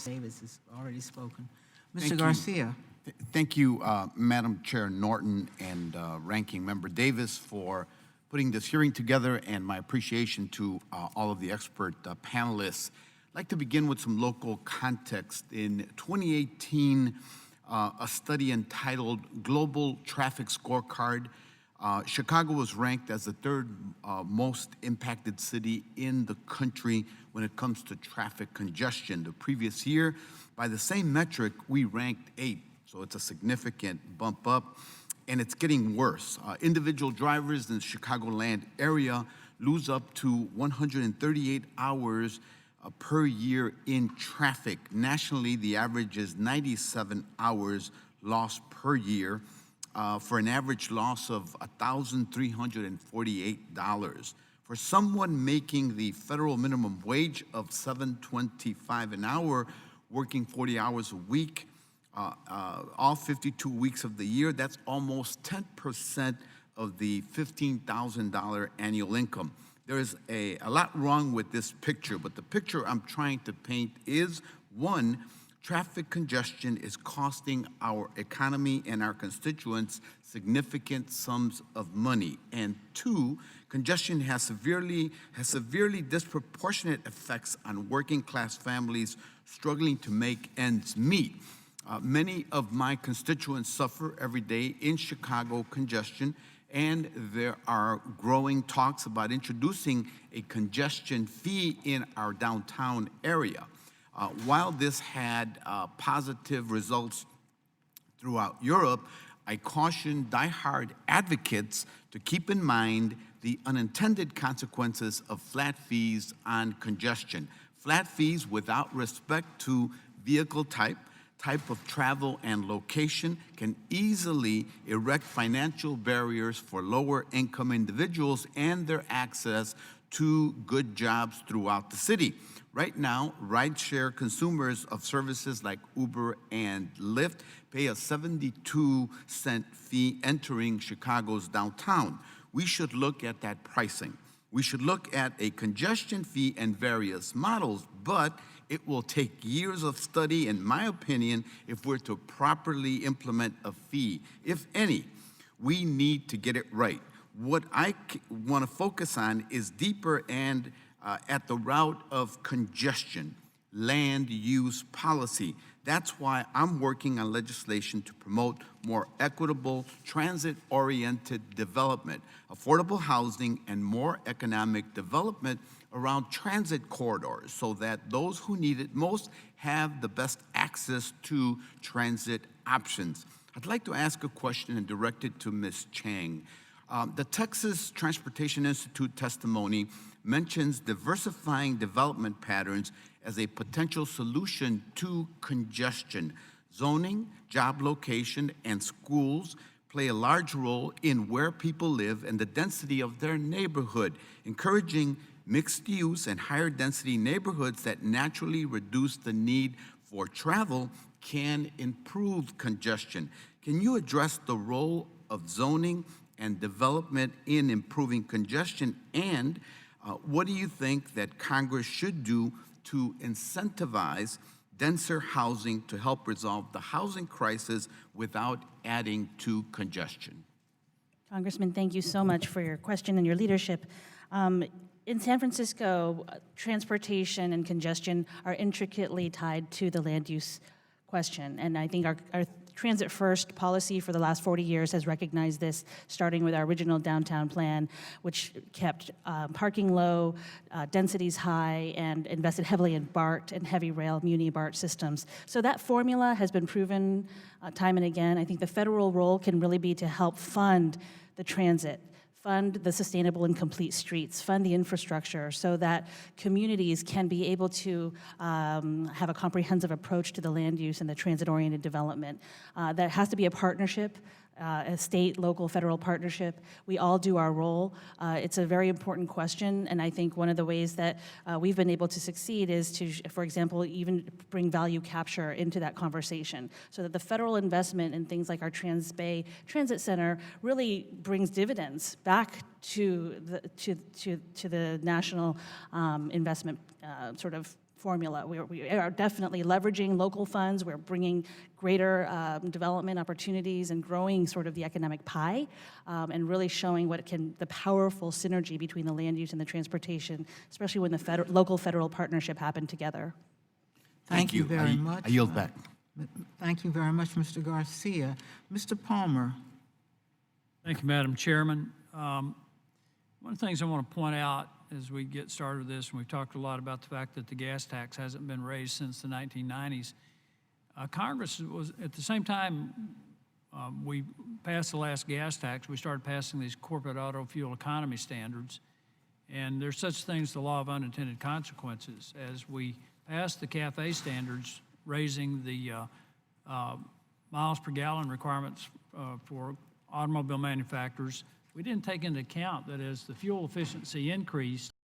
Davis has already spoken. Thank Mr. you. Garcia. Thank you, Madam Chair Norton and Ranking Member Davis for putting this hearing together, and my appreciation to all of the expert panelists. I'd like to begin with some local context. In 2018, a study entitled Global Traffic Scorecard, Chicago was ranked as the third most impacted city in the country when it comes to traffic congestion. The previous year, by the same metric, we ranked 8th, so it's a significant bump up, and it's getting worse. Individual drivers in the Chicagoland area lose up to 138 hours per year in traffic. Nationally, the average is 97 hours lost per year, for an average loss of $1,348. For someone making the federal minimum wage of $7.25 an hour, working 40 hours a week, all 52 weeks of the year, that's almost 10% of the $15,000 annual income. There is a lot wrong with this picture, but the picture I'm trying to paint is, one, traffic congestion is costing our economy and our constituents significant sums of money. And two, congestion has severely disproportionate effects on working class families struggling to make ends meet. Many of my constituents suffer every day in Chicago congestion, and there are growing talks about introducing a congestion fee in our downtown area. While this had positive results throughout Europe, I caution diehard advocates to keep in mind the unintended consequences of flat fees on congestion. Flat fees without respect to vehicle type of travel and location can easily erect financial barriers for lower income individuals and their access to good jobs throughout the city. Right now, rideshare consumers of services like Uber and Lyft pay a 72-cent fee entering Chicago's downtown. We should look at that pricing. We should look at a congestion fee and various models, but it will take years of study, in my opinion, if we're to properly implement a fee, if any. We need to get it right. What I want to focus on is deeper and at the route of congestion, land use policy. That's why I'm working on legislation to promote more equitable, transit-oriented development, affordable housing, and more economic development around transit corridors so that those who need it most have the best access to transit options. I'd like to ask a question and direct it to Ms. Chang. The Texas Transportation Institute testimony mentions diversifying development patterns as a potential solution to congestion. Zoning, job location, and schools play a large role in where people live and the density of their neighborhood. Encouraging mixed use and higher density neighborhoods that naturally reduce the need for travel can improve congestion. Can you address the role of zoning and development in improving congestion, and what do you think that Congress should do to incentivize denser housing to help resolve the housing crisis without adding to congestion? Congressman, thank you so much for your question and your leadership. In San Francisco, transportation and congestion are intricately tied to the land use question, and I think our Transit First policy for the last 40 years has recognized this, starting with our original downtown plan, which kept parking low, densities high, and invested heavily in BART and heavy rail muni BART systems. So that formula has been proven time and again. I think the federal role can really be to help fund the transit, fund the sustainable and complete streets, fund the infrastructure so that communities can be able to have a comprehensive approach to the land use and the transit-oriented development. That has to be a partnership, a state, local, federal partnership. We all do our role. It's a very important question, and I think one of the ways that we've been able to succeed is to, for example, even bring value capture into that conversation so that the federal investment in things like our Trans-Bay Transit Center really brings dividends back to the national investment sort of formula. We are definitely leveraging local funds. We're bringing greater development opportunities and growing sort of the economic pie, and really showing the powerful synergy between the land use and the transportation, especially when the local federal partnership happen together. Thank you very much. I yield back. Thank you very much, Mr. Garcia. Mr. Palmer. Thank you, Madam Chairman. One of the things I want to point out as we get started with this, and we've talked a lot about the fact that the gas tax hasn't been raised since the 1990s. Congress was, at the same time we passed the last gas tax, we started passing these corporate auto fuel economy standards. And there's such things as the law of unintended consequences. As we passed the CAFE standards, raising the miles per gallon requirements for automobile manufacturers, we didn't take into account that as the fuel efficiency increased,